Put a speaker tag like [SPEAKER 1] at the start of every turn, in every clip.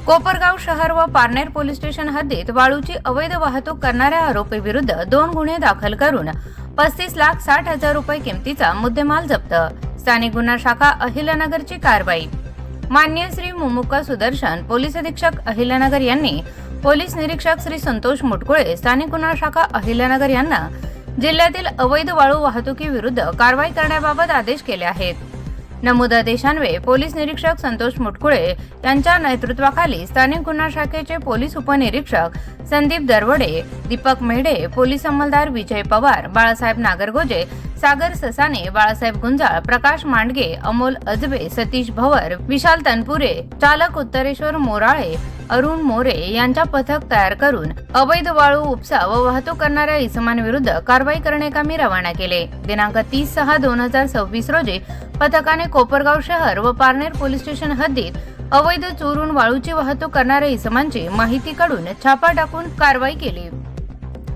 [SPEAKER 1] कोपरगाव शहर व Parner police station हद्दीत वाळूची अवैध वाहतूक करणाऱ्या आरोपी विरुद्ध 2 गुन्हे दाखल करून 35,60,000 रुपये किमतीचा मुद्देमाल जप्त। स्थानिक गुन्हा शाखा अहिल्यानगरची कारवाई। माननीय श्री मुमुक्का सुदर्शन पोलीस अधीक्षक अहिल्यानगर यांनी पोलीस निरीक्षक श्री संतोष मुटकुळे स्थानिक गुन्हा शाखा अहिल्यानगर यांना जिल्ह्यातील अवैध वाळू वाहतुकीविरुद्ध कारवाई करण्याबाबत आदेश केले आहेत। नमूद आदेशान्वये पोलीस निरीक्षक संतोष मुटकुळे यांच्या नेतृत्वाखाली स्थानिक गुन्हा शाखेचे पोलीस उपनिरीक्षक संदीप दरवडे, दीपक मेढे, पोलीस अंमलदार विजय पवार, बाळासाहेब नागरगोजे, सागर ससाने, बाळासाहेब गुंजाळ, प्रकाश मांडगे, अमोल अजबे, सतीश भवर, विशाल तनपुरे, चालक उत्तरेश्वर मोराळे, अरुण मोरे यांच्या पथक तयार करून अवैध वाळू उपसा व वाहतूक करणाऱ्या इसमांविरुद्ध कारवाई करण्याकामी रवाना केले। दिनांक 30/6/2026 रोजी पथकाने कोपरगाव शहर व पारनेर पोलीस स्टेशन हद्दीत अवैध चोरून वाळूची वाहतूक करणाऱ्या इसमांची माहिती काढून छापा टाकून कारवाई केली।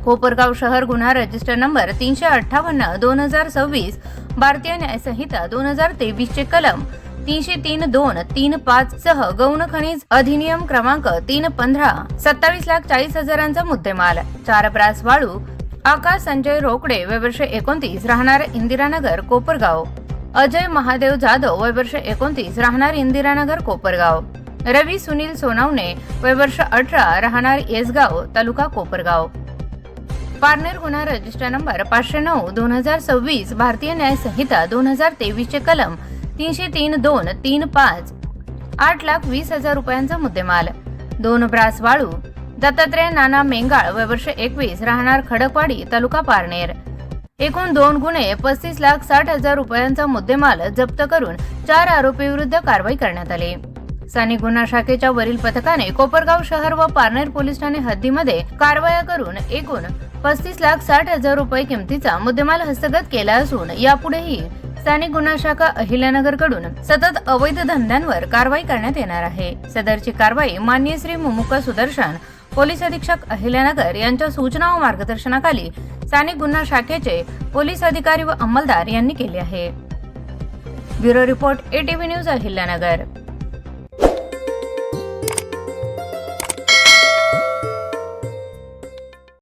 [SPEAKER 1] कोपरगाव शहर गुन्हा रजिस्टर नंबर 358/2026 भारतीय न्याय संहिता 2023 चे कलम 303(2)(3)(5) सह गौण खनिज अधिनियम क्रमांक 315 27,40,000 मुद्देमाल। 4 ब्रास वाळू आकाश संजय रोकडे वय वर्ष 29 राहणार इंदिरानगर कोपरगाव, अजय महादेव जाधव वय वर्ष 29 राहणार इंदिरानगर कोपरगाव, रवी सुनील सोनावणे वय वर्ष 18 राहणार येसगाव तालुका कोपरगाव। पारनेर गुन्हा रजिस्टर नंबर 509/2026 भारतीय न्याय संहिता 2023 चे कलम 303(2)(3)(5) 8,20,000 रुपयांचा मुद्देमाल। 2 ब्रास वाळू दत्तात्रय नाना मेंगाळ वय वर्ष 21 राहणार खडकवाडी तालुका पारनेर। एकूण 2 गुन्हे 35,60,000 रुपयांचा मुद्देमाल जप्त करून 4 आरोपी विरुद्ध कारवाई करण्यात आली। स्थानिक गुन्हा शाखेच्या वरील पथकाने कोपरगाव शहर व पारनेर पोलीस ठाणे हद्दीमध्ये कारवाया करून एकूण 35,60,000 रुपये किमतीचा मुद्देमाल हस्तगत केला असून यापुढेही स्थानिक गुन्हा शाखा अहिल्यानगर कडून सतत अवैध धंद्यांवर कारवाई करण्यात येणार आहे। सदरची कारवाई माननीय श्री मुमुक्का सुदर्शन पोलीस अधीक्षक अहिल्यानगर यांच्या सूचना व मार्गदर्शनाखाली स्थानिक गुन्हा शाखेचे पोलीस अधिकारी व अंमलदार यांनी केली आहे। Bureau report ATV news Ahilyanagar.